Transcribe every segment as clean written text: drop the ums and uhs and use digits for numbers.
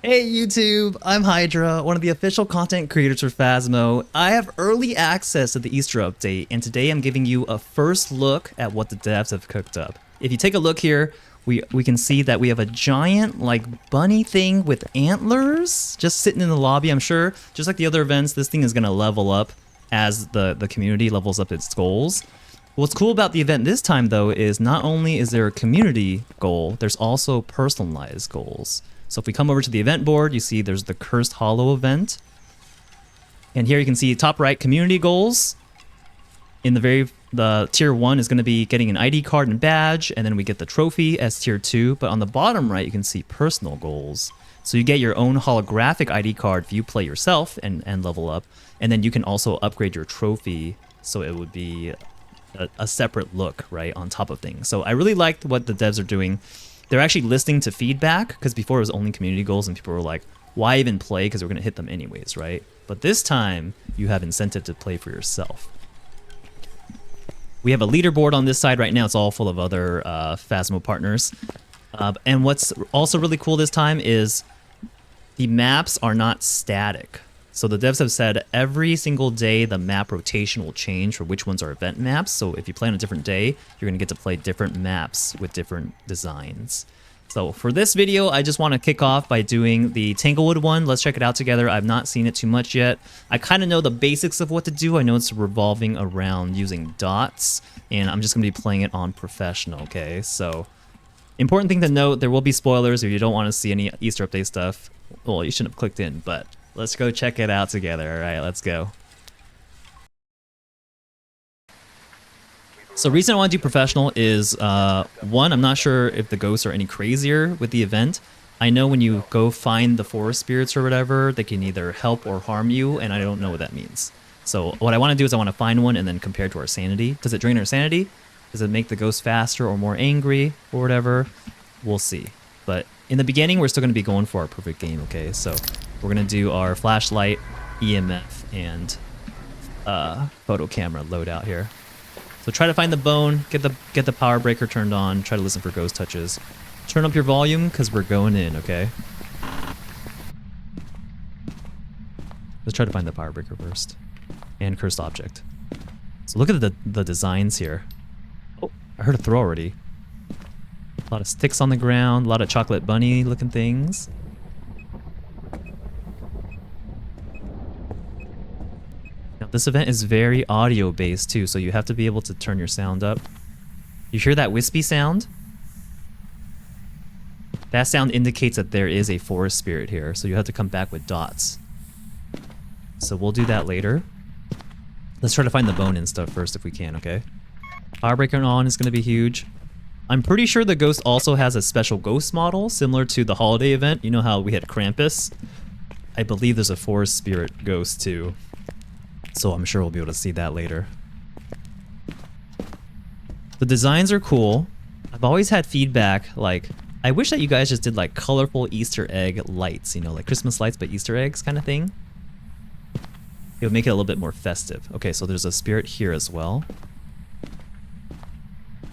Hey YouTube, I'm Hydra, one of the official content creators for Phasmo. I have early access to the Easter update, and today I'm giving you a first look at what the devs have cooked up. If you take a look here, we can see that we have a giant like bunny thing with antlers just sitting in the lobby. I'm sure, just like the other events, this thing is going to level up as the community levels up its goals. What's cool about the event this time though is not only is there a community goal, there's also personalized goals. So if we come over to the event board, you see there's the Cursed Hollow event. And here you can see top right, community goals. In the tier 1 is going to be getting an ID card and badge, and then we get the trophy as tier 2. But on the bottom right, you can see personal goals. So you get your own holographic ID card if you play yourself and level up. And then you can also upgrade your trophy so it would be a separate look, right, on top of things. So I really liked what the devs are doing. They're actually listening to feedback, because before it was only community goals and people were like, why even play, because we're going to hit them anyways, right? But this time, you have incentive to play for yourself. We have a leaderboard on this side right now. It's all full of other Phasmo partners. And what's also really cool this time is the maps are not static. So the devs have said every single day the map rotation will change for which ones are event maps. So if you play on a different day, you're going to get to play different maps with different designs. So for this video, I just want to kick off by doing the Tanglewood one. Let's check it out together. I've not seen it too much yet. I kind of know the basics of what to do. I know it's revolving around using dots, and I'm just going to be playing it on professional, okay? So important thing to note, there will be spoilers if you don't want to see any Easter update stuff. Well, you shouldn't have clicked in, but let's go check it out together. All right, let's go. So reason I want to do professional is, one, I'm not sure if the ghosts are any crazier with the event. I know when you go find the forest spirits or whatever, they can either help or harm you, and I don't know what that means. So what I want to do is I want to find one and then compare to our sanity. Does it drain our sanity? Does it make the ghost faster or more angry or whatever? We'll see. But in the beginning, we're still going to be going for our perfect game, okay? So we're going to do our flashlight, EMF, and photo camera loadout here. So try to find the bone, get the power breaker turned on, try to listen for ghost touches. Turn up your volume, because we're going in, okay? Let's try to find the power breaker first. And cursed object. So look at the designs here. Oh, I heard a throw already. A lot of sticks on the ground, a lot of chocolate bunny looking things. Now this event is very audio based too, so you have to be able to turn your sound up. You hear that wispy sound? That sound indicates that there is a forest spirit here, so you have to come back with dots. So we'll do that later. Let's try to find the bone and stuff first if we can, okay? Power breaker on is going to be huge. I'm pretty sure the ghost also has a special ghost model, similar to the holiday event. You know how we had Krampus? I believe there's a forest spirit ghost too. So I'm sure we'll be able to see that later. The designs are cool. I've always had feedback, like, I wish that you guys just did like colorful Easter egg lights, you know, like Christmas lights but Easter eggs kind of thing. It would make it a little bit more festive. Okay, so there's a spirit here as well.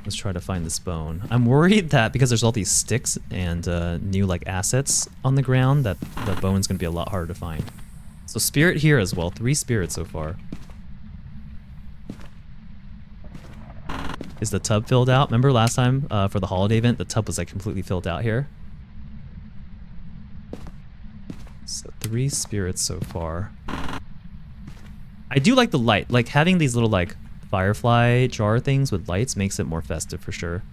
Let's try to find this bone. I'm worried that because there's all these sticks and new like assets on the ground that the bone's gonna be a lot harder to find. So spirit here as well. 3 spirits so far. Is the tub filled out? Remember last time for the holiday event, the tub was like completely filled out here? So 3 spirits so far. I do like the light. Like having these little like firefly jar things with lights makes it more festive for sure.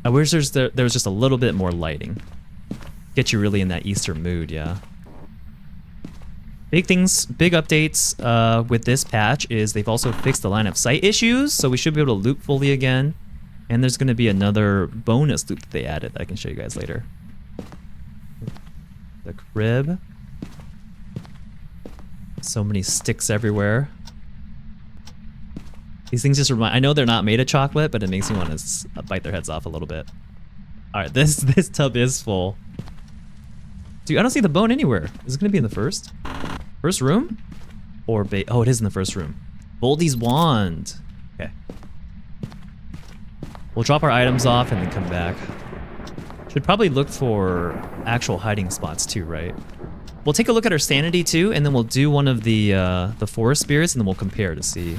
I wish there was just a little bit more lighting. Get you really in that Easter mood, yeah. Big things, big updates with this patch is they've also fixed the line of sight issues, so we should be able to loop fully again. And there's going to be another bonus loop that they added that I can show you guys later. The crib. So many sticks everywhere. These things just remind... I know they're not made of chocolate, but it makes me want to bite their heads off a little bit. Alright, this tub is full. Dude, I don't see the bone anywhere. Is it going to be in the first? First room? Or oh, it is in the first room. Boldy's wand. Okay. We'll drop our items off and then come back. Should probably look for actual hiding spots too, right? We'll take a look at our sanity too, and then we'll do one of the forest spirits, and then we'll compare to see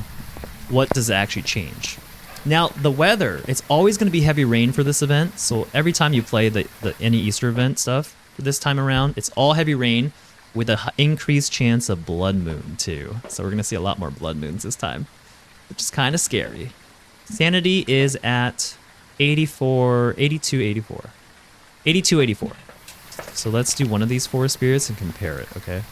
what does it actually change. Now, the weather, it's always going to be heavy rain for this event, so every time you play the any Easter event stuff this time around, it's all heavy rain with an increased chance of blood moon too. So we're going to see a lot more blood moons this time, which is kind of scary. Sanity is at 84, 82, 84. 82, 84. So let's do one of these forest spirits and compare it, okay?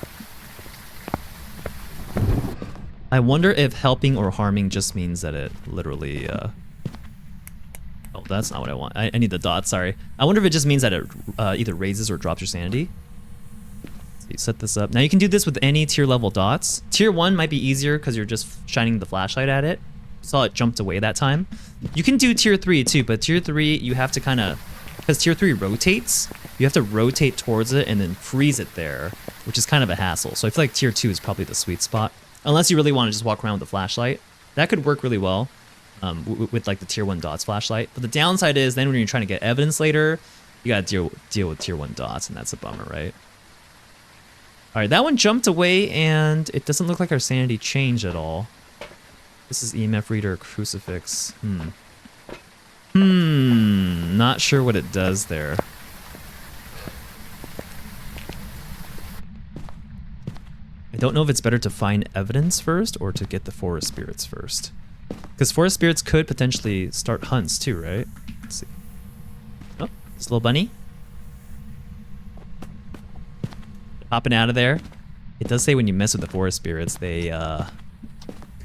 I wonder if helping or harming just means that it literally, oh, that's not what I want. I need the dot, sorry. I wonder if it just means that it either raises or drops your sanity. So you set this up. Now you can do this with any tier level dots. Tier 1 might be easier because you're just shining the flashlight at it. You saw it jumped away that time. You can do tier 3 too, but tier 3 you have to kind of, because tier 3 rotates, you have to rotate towards it and then freeze it there, which is kind of a hassle. So I feel like tier 2 is probably the sweet spot. Unless you really want to just walk around with a flashlight. That could work really well with like the tier 1 dots flashlight. But the downside is then when you're trying to get evidence later, you gotta deal with tier 1 dots, and that's a bummer, right? Alright, that one jumped away, and it doesn't look like our sanity changed at all. This is EMF reader crucifix. Not sure what it does there. I don't know if it's better to find evidence first or to get the forest spirits first. Because forest spirits could potentially start hunts too, right? Let's see. Oh, this little bunny. Hopping out of there. It does say when you mess with the forest spirits, they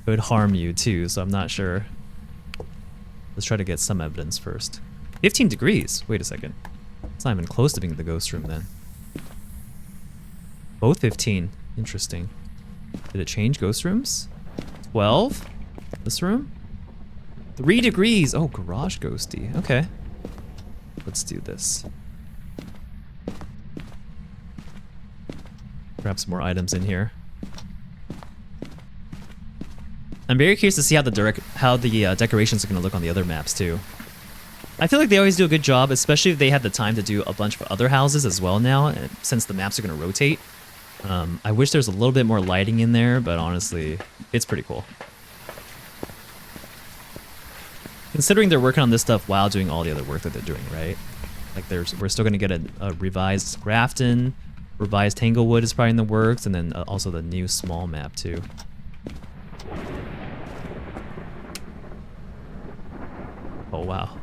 could harm you too, so I'm not sure. Let's try to get some evidence first. 15 degrees. Wait a second. It's not even close to being the ghost room then. Both 15. Interesting. Did it change ghost rooms? 12? This room? 3 degrees. Oh, garage ghosty. Okay. Let's do this. Grab some more items in here. I'm very curious to see how the decorations are going to look on the other maps too. I feel like they always do a good job, especially if they have the time to do a bunch of other houses as well now, since the maps are going to rotate. I wish there's a little bit more lighting in there, but honestly, it's pretty cool. Considering they're working on this stuff while doing all the other work that they're doing, right? Like we're still going to get a revised Grafton, revised Tanglewood is probably in the works, and then also the new small map too. Oh wow.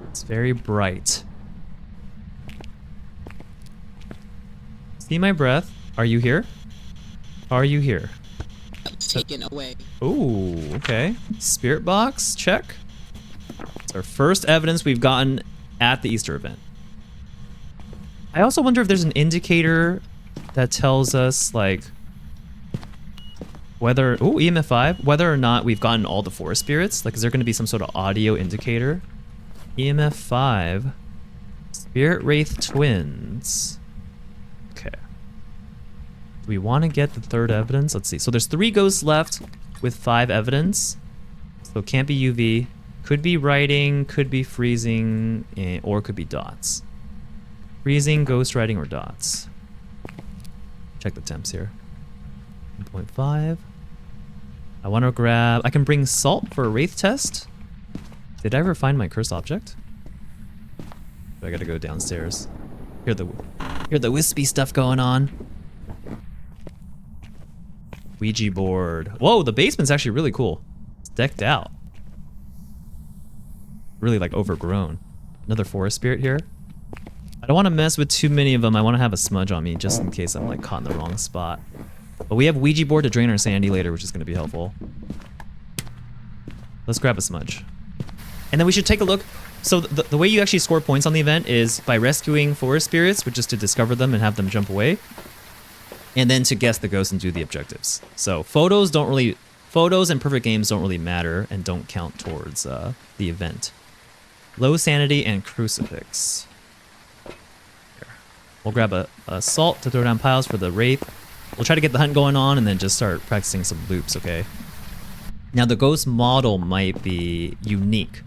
It's very bright. See my breath. Are you here? Are you here? Taken away. Ooh, okay. Spirit box, check. It's our first evidence we've gotten at the Easter event. I also wonder if there's an indicator that tells us, like, whether... Ooh, EMF 5. Whether or not we've gotten all the forest spirits. Like, is there going to be some sort of audio indicator? EMF 5. Spirit Wraith Twins. Okay. Do we want to get the third evidence? Let's see. So there's 3 ghosts left with 5 evidence. So it can't be UV. Could be writing, could be freezing, or could be dots. Freezing, ghost writing, or dots. Check the temps here. 1.5. I want to grab... I can bring salt for a wraith test. Did I ever find my cursed object? I gotta go downstairs. Hear the wispy stuff going on. Ouija board. Whoa, the basement's actually really cool. It's decked out. Really like overgrown. Another forest spirit here. I don't want to mess with too many of them. I want to have a smudge on me just in case I'm like caught in the wrong spot. But we have Ouija board to drain our sanity later, which is going to be helpful. Let's grab a smudge. And then we should take a look. So the way you actually score points on the event is by rescuing forest spirits, which is to discover them and have them jump away. And then to guess the ghost and do the objectives. So photos and perfect games don't really matter and don't count towards the event. Low sanity and crucifix. Here. We'll grab a salt to throw down piles for the wraith. We'll try to get the hunt going on and then just start practicing some loops, okay? Now the ghost model might be unique.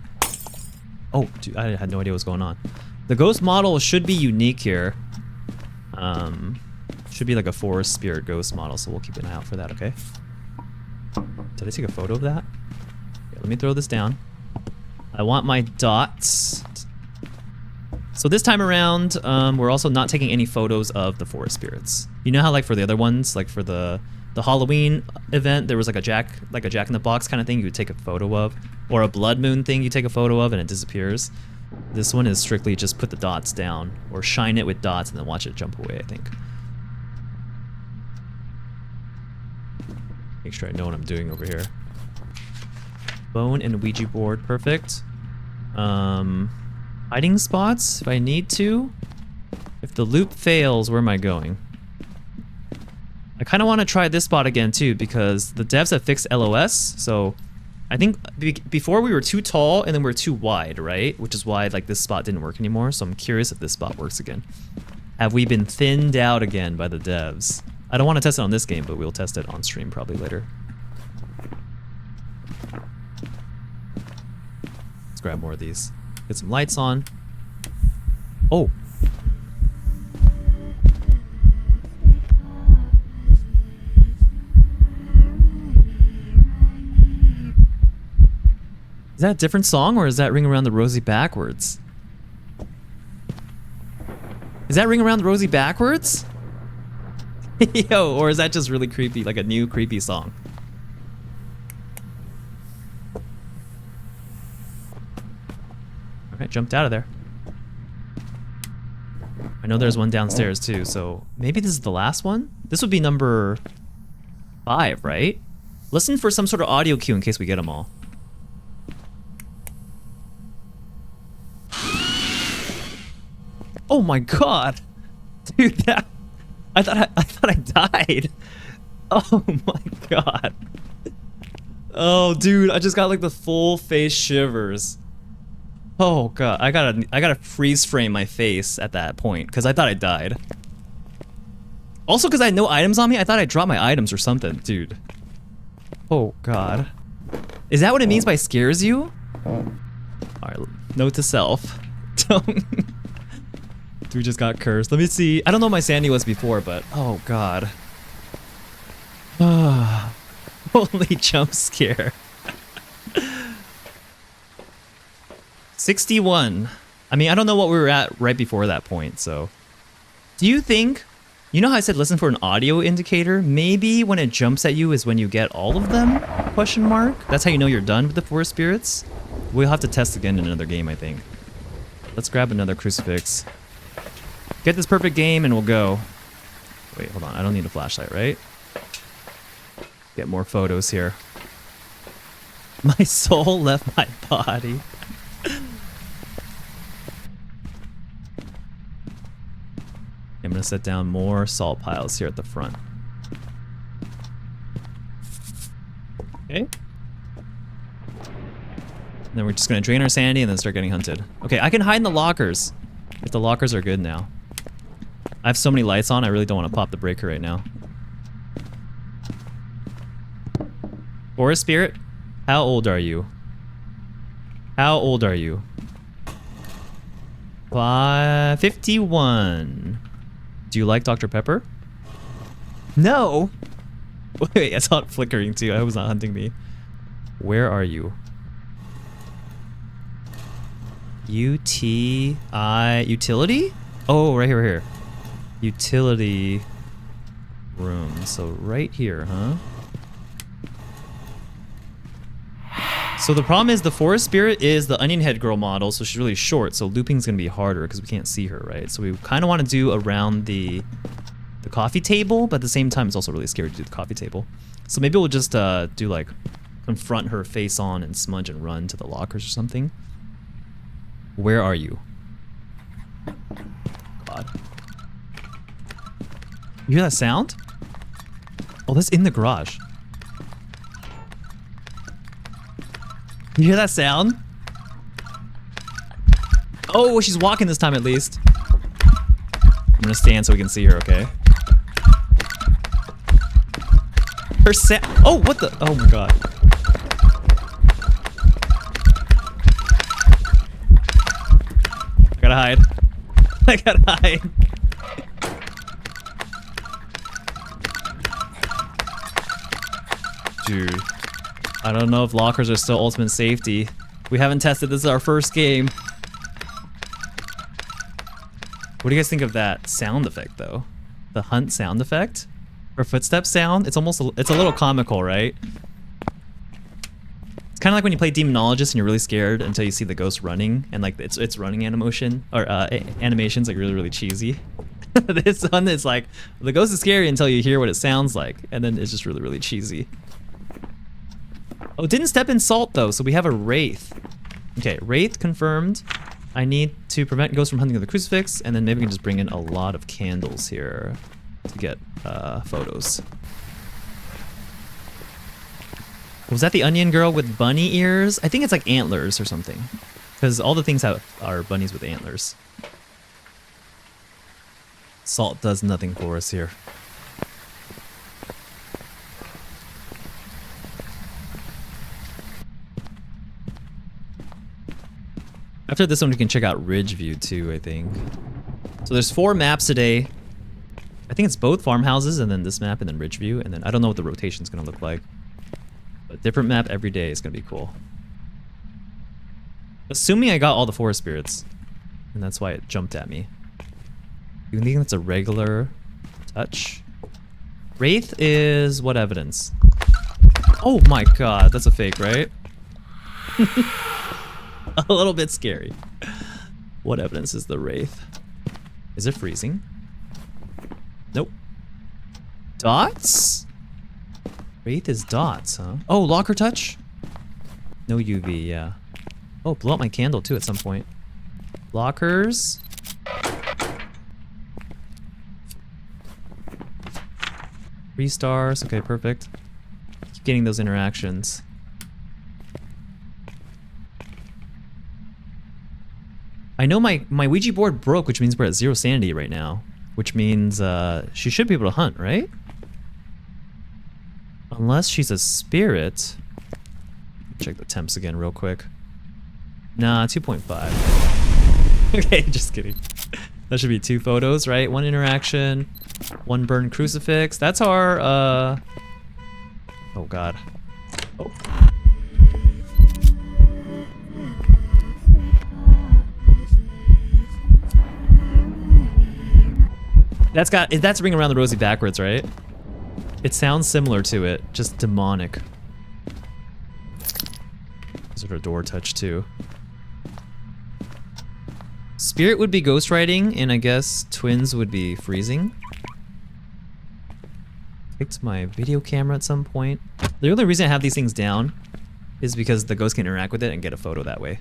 Oh, dude, I had no idea what was going on. The ghost model should be unique here. Should be like a forest spirit ghost model, so we'll keep an eye out for that, okay? Did I take a photo of that? Okay, let me throw this down. I want my dots. So this time around, we're also not taking any photos of the forest spirits. You know how like for the other ones, like for the Halloween event, there was like a jack in the box kind of thing you would take a photo of, or a blood moon thing you take a photo of and it disappears. This one is strictly just put the dots down or shine it with dots and then watch it jump away, I think. Make sure I know what I'm doing over here. Bone and Ouija board, perfect. Hiding spots if I need to. If the loop fails, where am I going? I kind of want to try this spot again too because the devs have fixed LOS. So I think before we were too tall and then we were too wide, right? Which is why like this spot didn't work anymore. So I'm curious if this spot works again. Have we been thinned out again by the devs? I don't want to test it on this game, but we'll test it on stream probably later. Let's grab more of these. Get some lights on. Oh. Is that a different song or is that Ring Around the Rosie backwards? Is that Ring Around the Rosie backwards? Yo, or is that just really creepy, like a new creepy song? Alright, jumped out of there. I know there's one downstairs too, so maybe this is the last one? This would be number 5, right? Listen for some sort of audio cue in case we get them all. Oh my god! Dude, that... I thought I died. Oh my god. Oh dude, I just got like the full face shivers. Oh god, I gotta freeze frame my face at that point because I thought I died. Also because I had no items on me, I thought I dropped my items or something, dude. Oh god. Is that what it means by scares you? Alright, note to self. Don't... We just got cursed. Let me see. I don't know what my sanity was before, but oh god. Holy jump scare. 61. I mean, I don't know what we were at right before that point, so. Do you think, you know how I said listen for an audio indicator? Maybe when it jumps at you is when you get all of them? Question mark? That's how you know you're done with the forest spirits? We'll have to test again in another game, I think. Let's grab another crucifix. Get this perfect game and we'll go. Wait, hold on. I don't need a flashlight, right? Get more photos here. My soul left my body. I'm gonna set down more salt piles here at the front. Okay. And then we're just gonna drain our sanity and then start getting hunted. Okay, I can hide in the lockers. If the lockers are good now. I have so many lights on, I really don't want to pop the breaker right now. Forest Spirit, how old are you? How old are you? 51. Do you like Dr. Pepper? No! Wait, I saw it flickering too. I hope it's not hunting me. Where are you? UTI... Utility? Oh, right here, right here. Utility room. So right here, huh? So the problem is the forest spirit is the onion head girl model, so she's really short, so looping's gonna be harder because we can't see her, right? So we kind of want to do around the coffee table, but at the same time it's also really scary to do the coffee table. So maybe we'll just do like confront her face on and smudge and run to the lockers or something. Where are you? God. You hear that sound? Oh, that's in the garage. You hear that sound? Oh, she's walking this time at least. I'm gonna stand so we can see her, okay? Her oh, what the? Oh my god. I gotta hide. I gotta hide. Dude. I don't know if lockers are still ultimate safety. We haven't tested. This is our first game. What do you guys think of that sound effect, though? The hunt sound effect? Or footstep sound? It's almost, it's a little comical, right? It's kind of like when you play Demonologist and you're really scared until you see the ghost running, and like its running animation, or animation's like really, really cheesy. This one is like, the ghost is scary until you hear what it sounds like, and then it's just really, really cheesy. Oh, it didn't step in salt though, so we have a Wraith. Okay, Wraith confirmed. I need to prevent ghosts from hunting the crucifix, and then maybe we can just bring in a lot of candles here to get photos. Was that the onion girl with bunny ears? I think it's like antlers or something, because all the things are bunnies with antlers. Salt does nothing for us here. After this one, we can check out Ridge View too, I think. So there's 4 maps today. I think it's both farmhouses and then this map and then Ridge View, and then I don't know what the rotation's gonna look like. But different map every day is gonna be cool. Assuming I got all the forest spirits, and that's why it jumped at me. You think it's a regular touch? Wraith is what evidence? Oh my god, that's a fake, right? A little bit scary. What evidence is the Wraith? Is it freezing? Nope. Dots? Wraith is dots, huh? Oh, locker touch? No UV, yeah. Oh, blew out my candle too at some point. Lockers. 3 stars, okay, perfect. Keep getting those interactions. I know my Ouija board broke, which means we're at 0 sanity right now. Which means she should be able to hunt, right? Unless she's a spirit. Check the temps again real quick. Nah, 2.5. Okay, just kidding. That should be 2 photos, right? 1 interaction, 1 burned crucifix. That's our, oh god. Oh. That's Ring Around the Rosie backwards, right? It sounds similar to it, just demonic. Sort of door touch too. Spirit would be ghostwriting, and I guess twins would be freezing. Picked my video camera at some point. The only reason I have these things down is because the ghost can interact with it and get a photo that way.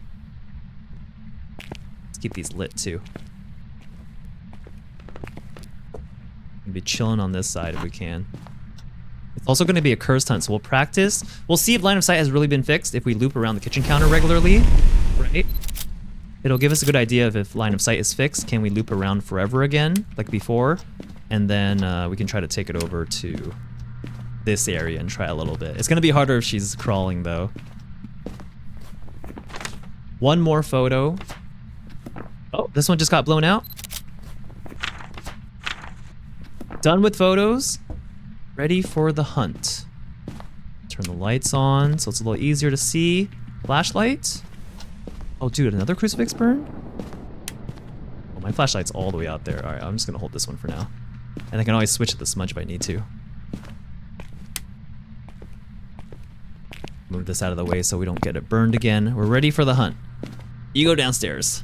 Let's keep these lit too. Be chilling on this side if we can. It's also going to be a cursed hunt, so we'll practice. We'll see if line of sight has really been fixed if we loop around the kitchen counter regularly, right? It'll give us a good idea of if line of sight is fixed. Can we loop around forever again, like before? And then we can try to take it over to this area and try a little bit. It's going to be harder if she's crawling, though. 1 more photo. Oh, this one just got blown out. Done with photos. Ready for the hunt. Turn the lights on so it's a little easier to see. Flashlight. Oh, dude, another crucifix burn? Oh, my flashlight's all the way out there. All right, I'm just gonna hold this one for now. And I can always switch to the smudge if I need to. Move this out of the way so we don't get it burned again. We're ready for the hunt. You go downstairs.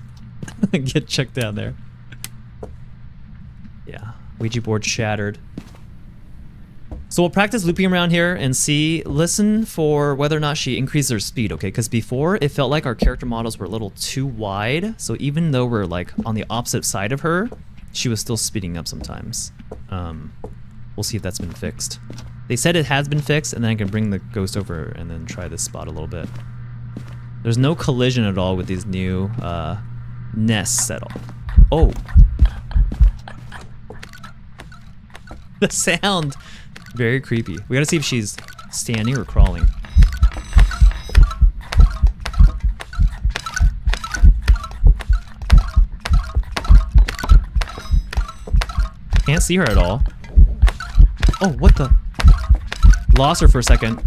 Get checked down there. Yeah. Ouija board shattered. So we'll practice looping around here and see, listen for whether or not she increases her speed, okay? Because before, it felt like our character models were a little too wide. So even though we're like on the opposite side of her, she was still speeding up sometimes. We'll see if that's been fixed. They said it has been fixed, and then I can bring the ghost over and then try this spot a little bit. There's no collision at all with these new nests at all. Oh. The sound, very creepy. We gotta see if she's standing or crawling. see her at all. Oh, what the? Lost her for a second.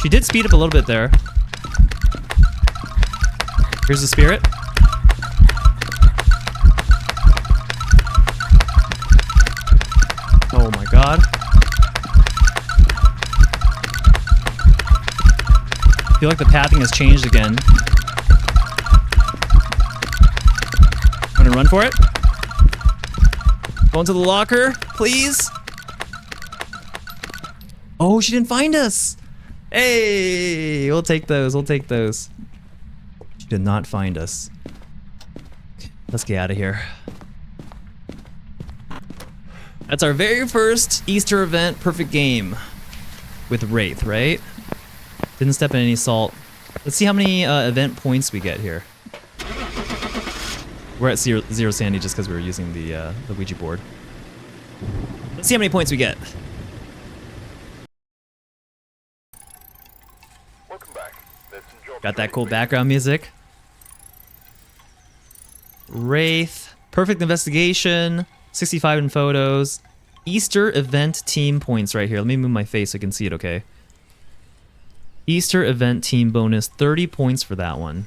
She did speed up a little bit there. Here's the spirit. Oh my god. I feel like the pathing has changed again. I'm gonna run for it. Go into the locker, please. Oh, she didn't find us. Hey, we'll take those. We'll take those. She did not find us. Let's get out of here. That's our very first Easter event perfect game with Wraith, right? Didn't step in any salt. Let's see how many event points we get here. We're at zero sandy just because we were using the Ouija board. Let's see how many points we get. Welcome back. There's some jobs Got that waiting cool for you. background music. Wraith, perfect investigation, 65 in photos. Easter event team points right here. Let me move my face so you can see it, okay? Easter event team bonus, 30 points for that one.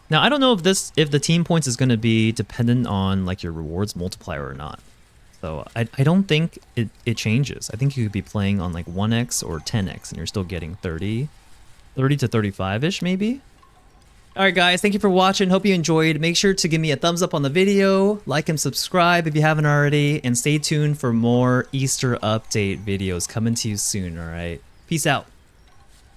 Now, I don't know if the team points is going to be dependent on like your rewards multiplier or not. So I don't think it changes. I think you could be playing on like 1x or 10x and you're still getting 30 to 35-ish maybe. Alright guys, thank you for watching. Hope you enjoyed. Make sure to give me a thumbs up on the video, like and subscribe if you haven't already, and stay tuned for more Easter update videos coming to you soon, alright? Peace out.